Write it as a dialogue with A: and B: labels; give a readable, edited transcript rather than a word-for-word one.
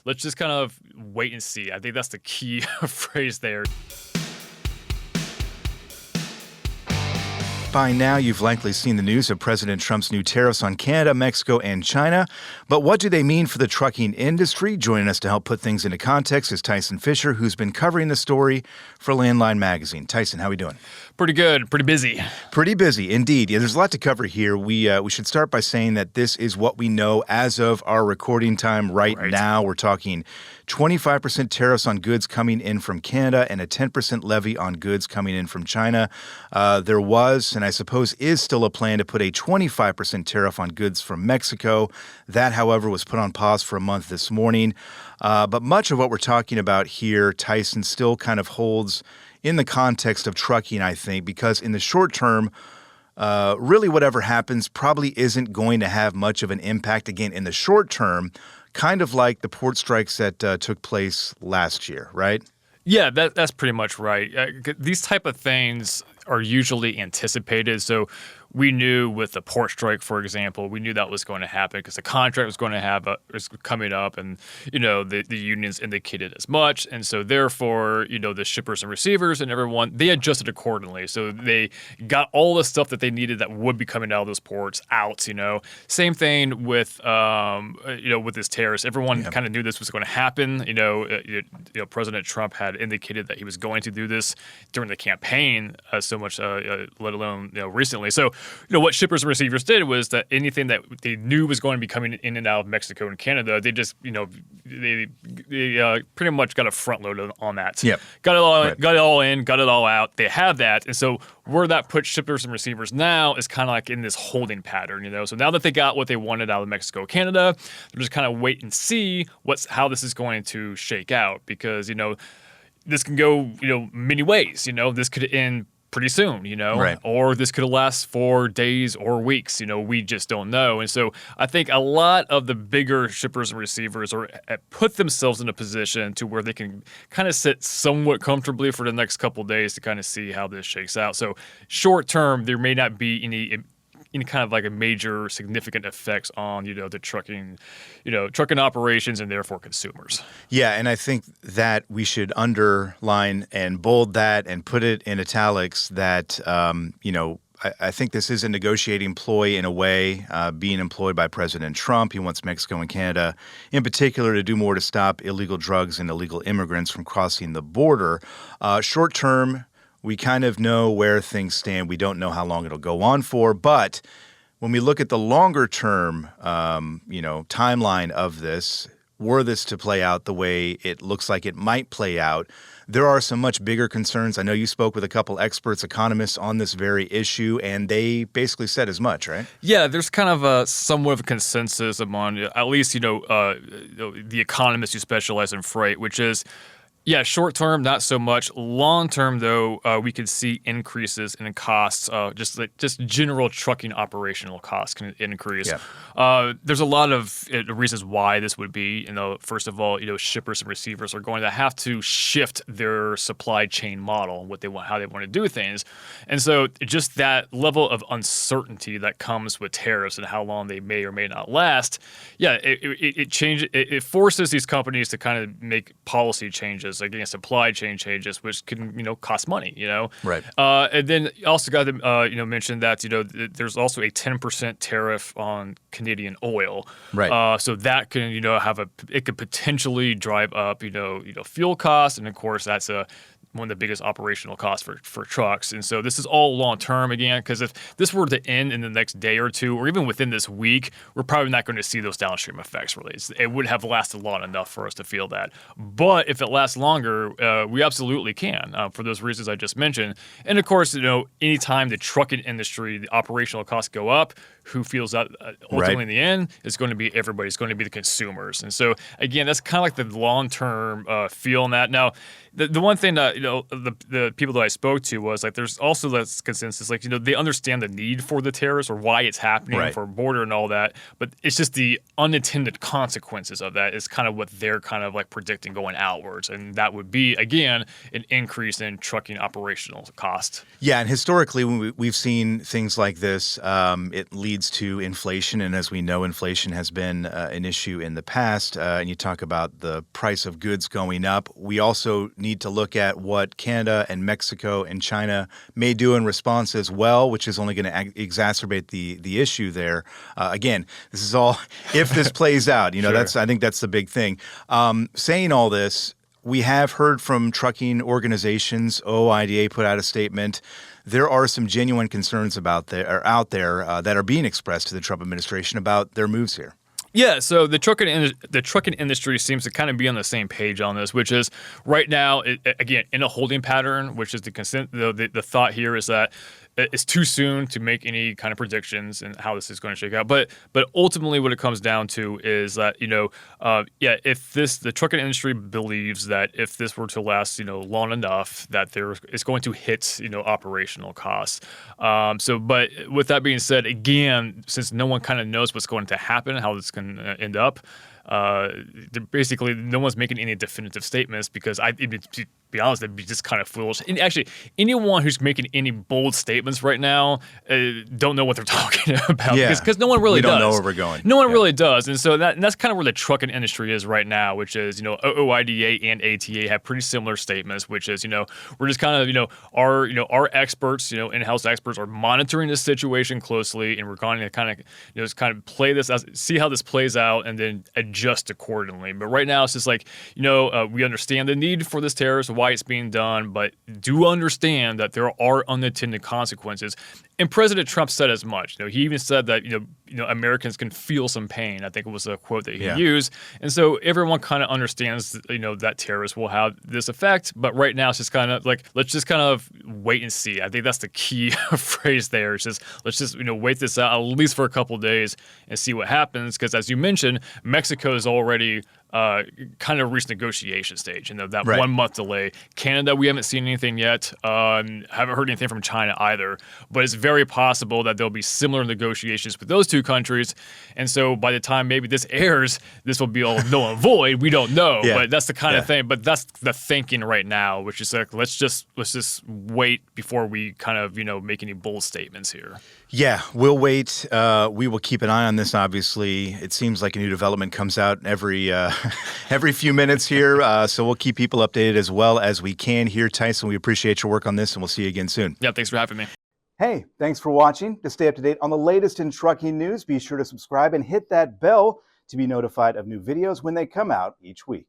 A: let's just kind of wait and see. I think that's the key phrase there.
B: By now, you've likely seen the news of President Trump's new tariffs on Canada, Mexico, and China. But what do they mean for the trucking industry? Joining us to help put things into context is Tyson Fisher, who's been covering the story for Landline Magazine. Tyson, how are we doing?
A: Pretty good. Pretty busy.
B: Pretty busy, indeed. Yeah, there's a lot to cover here. We should start by saying that this is what we know as of our recording time right now. We're talking 25% tariffs on goods coming in from Canada and a 10% levy on goods coming in from China. There was, and I suppose is still, a plan to put a 25% tariff on goods from Mexico. That, however, was put on pause for a month this morning. But much of what we're talking about here, Tyson, still kind of holds in the context of trucking, I think, because in the short term, really whatever happens probably isn't going to have much of an impact, again, in the short term, kind of like the port strikes that took place last year, right?
A: Yeah, that's pretty much right. These type of things are usually anticipated. So we knew with the port strike, for example, we knew that was going to happen because the contract was going to was coming up, and the unions indicated as much, and so therefore the shippers and receivers and everyone, they adjusted accordingly. So they got all the stuff that they needed that would be coming out of those ports out. Same thing with with this tariffs. Everyone kind of knew this was going to happen. President Trump had indicated that he was going to do this during the campaign, so much, let alone recently. So what shippers and receivers did was that anything that they knew was going to be coming in and out of Mexico and Canada, they just they pretty much got a front load on that.
B: Yep.
A: Got it all in, got it all out. They have that, and so where that puts shippers and receivers now is kind of like in this holding pattern. So now that they got what they wanted out of Mexico, Canada, they're just kind of wait and see how this is going to shake out, because this can go many ways. This could end pretty soon,
B: Right.
A: Or this could last for days or weeks, we just don't know. And so I think a lot of the bigger shippers and receivers put themselves in a position to where they can kind of sit somewhat comfortably for the next couple of days to kind of see how this shakes out. So short term, there may not be any kind of like a major significant effects on the trucking operations and therefore consumers.
B: Yeah, and I think that we should underline and bold that and put it in italics that I think this is a negotiating ploy in a way, being employed by President Trump. He wants Mexico and Canada in particular to do more to stop illegal drugs and illegal immigrants from crossing the border. Short term, we kind of know where things stand. We don't know how long it'll go on for. But when we look at the longer term, timeline of this, were this to play out the way it looks like it might play out, there are some much bigger concerns. I know you spoke with a couple experts, economists on this very issue, and they basically said as much, right?
A: Yeah, there's kind of somewhat of a consensus among at least, the economists who specialize in freight, which is, yeah, short term, not so much. Long term, though, we could see increases in costs. Just general trucking operational costs can increase.
B: Yeah.
A: There's a lot of reasons why this would be. First of all, shippers and receivers are going to have to shift their supply chain model, how they want to do things, and so just that level of uncertainty that comes with tariffs and how long they may or may not last. Yeah, it forces these companies to kind of make policy changes, against supply chain changes, which can cost money.
B: Right.
A: And then also got to mention that there's also a 10% tariff on Canadian oil.
B: Right.
A: So that can it could potentially drive up fuel costs, and of course that's one of the biggest operational costs for trucks. And so this is all long term again, because if this were to end in the next day or two, or even within this week, we're probably not going to see those downstream effects really. It would have lasted long enough for us to feel that. But if it lasts longer, we absolutely can, for those reasons I just mentioned. And of course, anytime the trucking industry, the operational costs go up, who feels that ultimately in the end is going to be everybody. It's going to be the consumers. And so again, that's kind of like the long-term feel on that. Now, the one thing that the people that I spoke to was like there's also this consensus like they understand the need for the tariffs or why it's happening for border and all that, but it's just the unintended consequences of that is kind of what they're kind of like predicting going outwards, and that would be again an increase in trucking operational cost.
B: Yeah, and historically when we've seen things like this, it leads to inflation, and as we know, inflation has been an issue in the past. And you talk about the price of goods going up. We also need to look at what Canada and Mexico and China may do in response as well, which is only going to exacerbate the issue there. Again, this is all if this plays out. I think that's the big thing. Saying all this, we have heard from trucking organizations. OIDA put out a statement. There are some genuine concerns out there that are being expressed to the Trump administration about their moves here.
A: Yeah, so the trucking industry seems to kind of be on the same page on this, which is right now, again, in a holding pattern, which is the thought here is that it's too soon to make any kind of predictions and how this is going to shake out. But ultimately, what it comes down to is that if the trucking industry believes that if this were to last long enough, that it's going to hit operational costs. But with that being said, again, since no one kind of knows what's going to happen, how this can end up. Basically, no one's making any definitive statements because to be honest, it'd be just kind of foolish. And actually, anyone who's making any bold statements right now don't know what they're talking about because no one really does.
B: We don't know where we're going.
A: No one really does. And so that's kind of where the trucking industry is right now, which is, OOIDA and ATA have pretty similar statements, which is, we're just kind of, our experts, in-house experts are monitoring this situation closely, and we're going to kind of, just kind of play this see how this plays out and then adjust accordingly. But right now, it's just like, we understand the need for this tariff, why it's being done, but do understand that there are unintended consequences. And President Trump said as much. He even said that Americans can feel some pain. I think it was a quote that he used. And so everyone kind of understands that tariffs will have this effect. But right now it's just kind of like let's just kind of wait and see. I think that's the key phrase there. It's just let's just wait this out at least for a couple of days and see what happens. Because as you mentioned, Mexico is already kind of reached negotiation stage. That 1 month delay. Canada, we haven't seen anything yet. Haven't heard anything from China either. But it's very possible that there'll be similar negotiations with those two countries. And so by the time maybe this airs, this will be all null and void. We don't know. But that's the kind of thing. But that's the thinking right now, which is like let's just wait before we kind of make any bold statements here.
B: Yeah, we'll wait. We will keep an eye on this. Obviously, it seems like a new development comes out every few minutes here. So we'll keep people updated as well as we can here. Tyson, we appreciate your work on this, and we'll see you again soon.
A: Yeah, thanks for having me.
B: Hey, thanks for watching. To stay up to date on the latest in trucking news, be sure to subscribe and hit that bell to be notified of new videos when they come out each week.